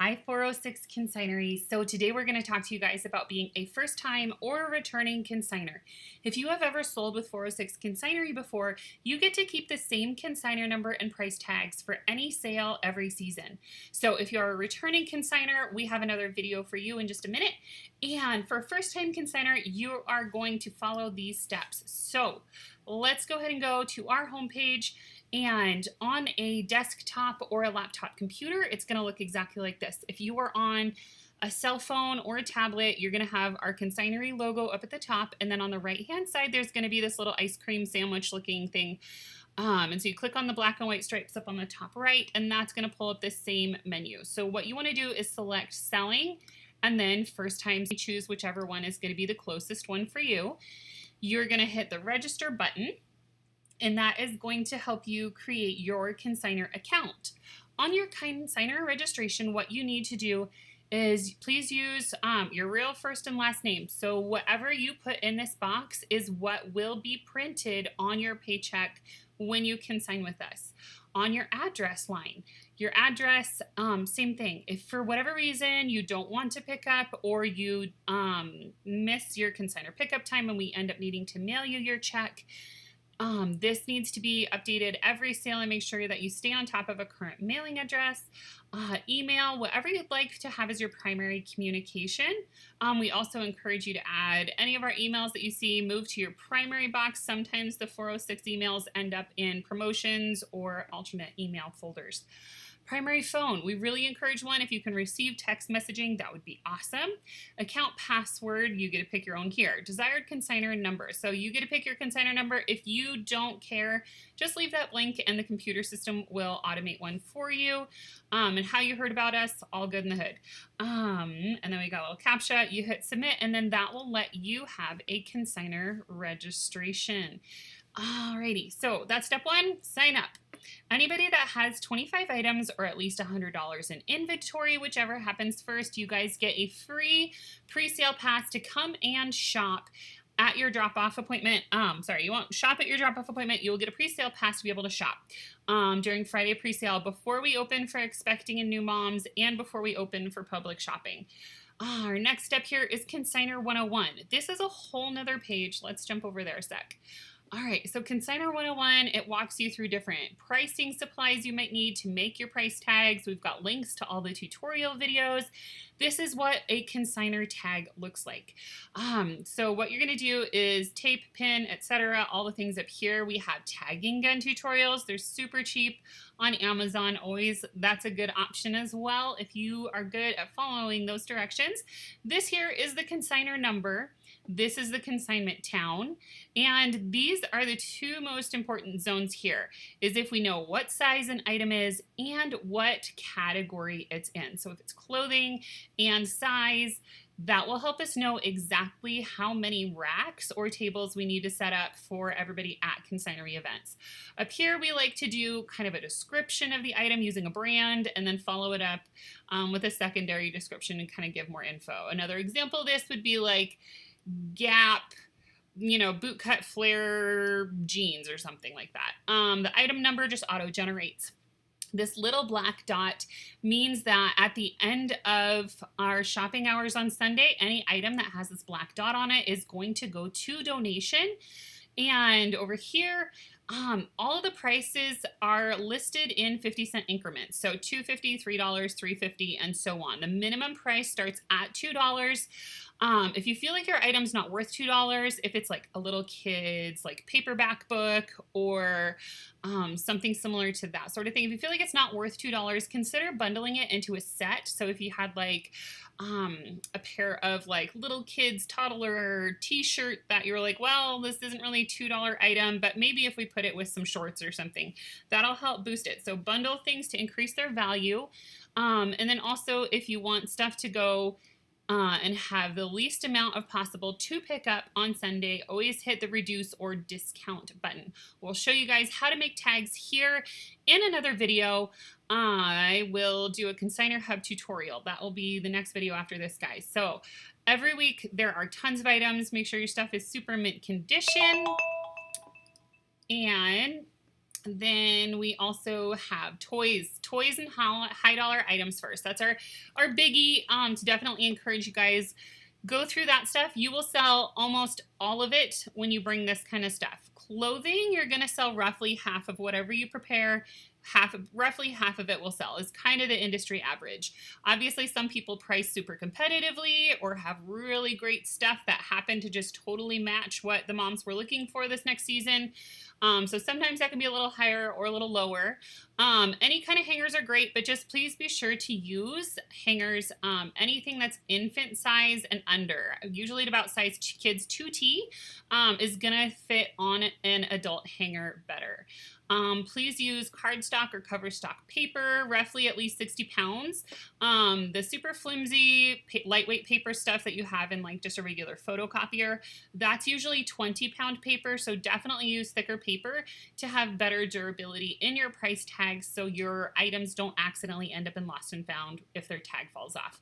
Hi 406 Consignary. So today we're going to talk to you guys about being a first time or a returning consignor. If you have ever sold with 406 Consignary before, you get to keep the same consignor number and price tags for any sale every season. So if you're a returning consignor, we have another video for you in just a minute. And for first time consignor, you are going to follow these steps. So let's go ahead and go to our homepage. And on a desktop or a laptop computer, it's going to look exactly like this. If you are on a cell phone or a tablet, you're going to have our Consignary logo up at the top. And then on the right-hand side, there's going to be this little ice cream sandwich looking thing. And so you click on the black and white stripes up on the top right, and that's going to pull up this same menu. So what you want to do is select selling, and then first time, choose whichever one is going to be the closest one for you. You're going to hit the register button, and that is going to help you create your consignor account. On your consignor registration, what you need to do is please use your real first and last name. So whatever you put in this box is what will be printed on your paycheck when you consign with us. On your address line, your address, same thing. If for whatever reason you don't want to pick up or you miss your consignor pickup time and we end up needing to mail you your check, this needs to be updated every sale, and make sure that you stay on top of a current mailing address, email, whatever you'd like to have as your primary communication. We also encourage you to add any of our emails that you see move to your primary box. Sometimes the 406 emails end up in promotions or alternate email folders. Primary phone, we really encourage one. If you can receive text messaging, that would be awesome. Account password, you get to pick your own here. Desired consignor number, so you get to pick your consignor number. If you don't care, just leave that blank and the computer system will automate one for you. And how you heard about us, all good in the hood. And then we got a little CAPTCHA, you hit submit, and then that will let you have a consignor registration. Alrighty, so that's step one, sign up. Anybody that has 25 items or at least $100 in inventory, whichever happens first, you guys get a free pre-sale pass to come and shop at your drop-off appointment. You won't shop at your drop-off appointment. You will get a pre-sale pass to be able to shop during Friday pre-sale before we open for expecting and new moms and before we open for public shopping. Our next step here is Consignor 101. This is a whole nother page. Let's jump over there a sec. All right, so Consignor 101, it walks you through different pricing supplies you might need to make your price tags. We've got links to all the tutorial videos. This is what a consignor tag looks like. So what you're gonna do is tape, pin, etc., all the things up here. We have tagging gun tutorials. They're super cheap on Amazon. Always, that's a good option as well if you are good at following those directions. This here is the consignor number. This is the consignment town, and these are the two most important zones here, is if we know what size an item is and what category it's in. So if it's clothing and size, that will help us know exactly how many racks or tables we need to set up for everybody at consignary events. Up here, we like to do kind of a description of the item using a brand and then follow it up with a secondary description and kind of give more info. Another example of this would be like Gap, bootcut flare jeans or something like that. The item number just auto-generates. This little black dot means that at the end of our shopping hours on Sunday, any item that has this black dot on it is going to go to donation. And over here, all of the prices are listed in 50-cent increments. So $2.50, $3, $3.50, and so on. The minimum price starts at $2. If you feel like your item's not worth $2, if it's like a little kid's like paperback book or something similar to that sort of thing, if you feel like it's not worth $2, consider bundling it into a set. So if you had like a pair of like little kids toddler t-shirt that you were like, well, this isn't really $2 item, but maybe if we put it with some shorts or something, that'll help boost it. So bundle things to increase their value. And then also if you want stuff to go and have the least amount of possible to pick up on Sunday, always hit the reduce or discount button. We'll show you guys how to make tags here in another video. I will do a Consignor Hub tutorial. That will be the next video after this, guys. So every week there are tons of items. Make sure your stuff is super mint condition. And Then we also have toys and high dollar items first. That's our biggie, to definitely encourage you guys, go through that stuff. You will sell almost all of it when you bring this kind of stuff. Clothing, you're going to sell roughly half of whatever you prepare. Roughly half of it will sell is kind of the industry average. Obviously, some people price super competitively or have really great stuff that happen to just totally match what the moms were looking for this next season. So sometimes that can be a little higher or a little lower. Any kind of hangers are great, but just please be sure to use hangers, anything that's infant size and under. Usually at about size kids 2T is gonna fit on an adult hanger better. Please use cardstock or cover stock paper, roughly at least 60 pounds. The super flimsy, lightweight paper stuff that you have in like just a regular photocopier, that's usually 20-pound paper, so definitely use thicker paper to have better durability in your price tags so your items don't accidentally end up in lost and found if their tag falls off.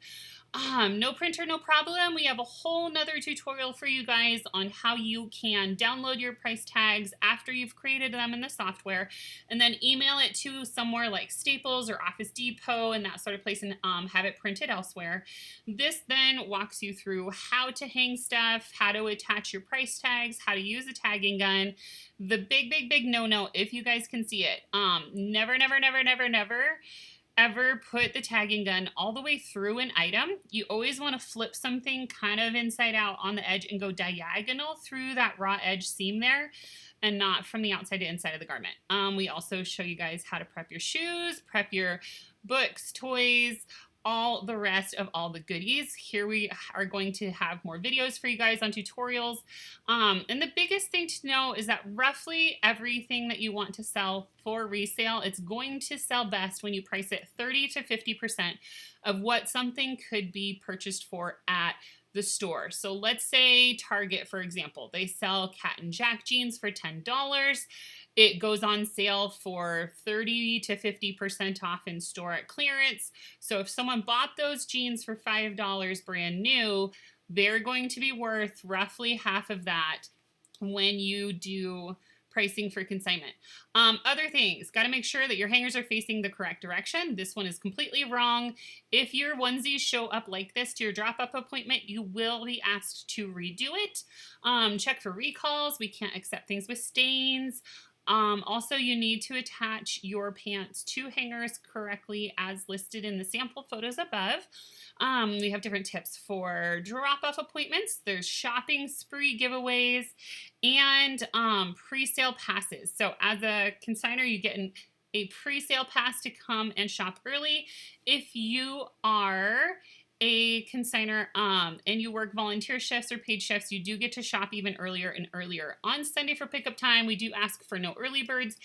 No printer, no problem. We have a whole nother tutorial for you guys on how you can download your price tags after you've created them in the software and then email it to somewhere like Staples or Office Depot and that sort of place and have it printed elsewhere. This then walks you through how to hang stuff, how to attach your price tags, how to use a tagging gun. The big no-no, if you guys can see it, never ever put the tagging gun all the way through an item. You always want to flip something kind of inside out on the edge and go diagonal through that raw edge seam there and not from the outside to inside of the garment. We also show you guys how to prep your shoes, prep your books, toys, all the rest of all the goodies. Here we are going to have more videos for you guys on tutorials. And the biggest thing to know is that roughly everything that you want to sell for resale, it's going to sell best when you price it 30 to 50% of what something could be purchased for at the store. So let's say Target, for example, they sell Cat and Jack jeans for $10. It goes on sale for 30 to 50% off in store at clearance. So if someone bought those jeans for $5 brand new, they're going to be worth roughly half of that when you do pricing for consignment. Other things, got to make sure that your hangers are facing the correct direction. This one is completely wrong. If your onesies show up like this to your drop-up appointment, you will be asked to redo it. Check for recalls. We can't accept things with stains. Also, you need to attach your pants to hangers correctly as listed in the sample photos above. We have different tips for drop-off appointments. There's shopping spree giveaways and pre-sale passes. So as a consignor, you get a pre-sale pass to come and shop early. If you are a consignor and you work volunteer shifts or paid shifts, you do get to shop even earlier and earlier. On Sunday for pickup time, we do ask for no early birds.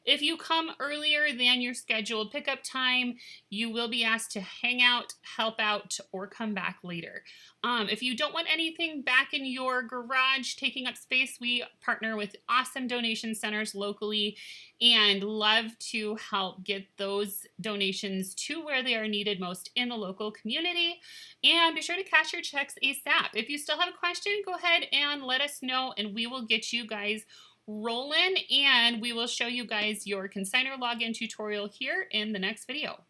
If you come earlier than your scheduled pickup time, you will be asked to hang out, help out, or come back later. If you don't want anything back in your garage taking up space, we partner with awesome donation centers locally and love to help get those donations to where they are needed most in the local community. And be sure to cash your checks ASAP. If you still have a question, go ahead and let us know and we will get you guys rolling and we will show you guys your consignor login tutorial here in the next video.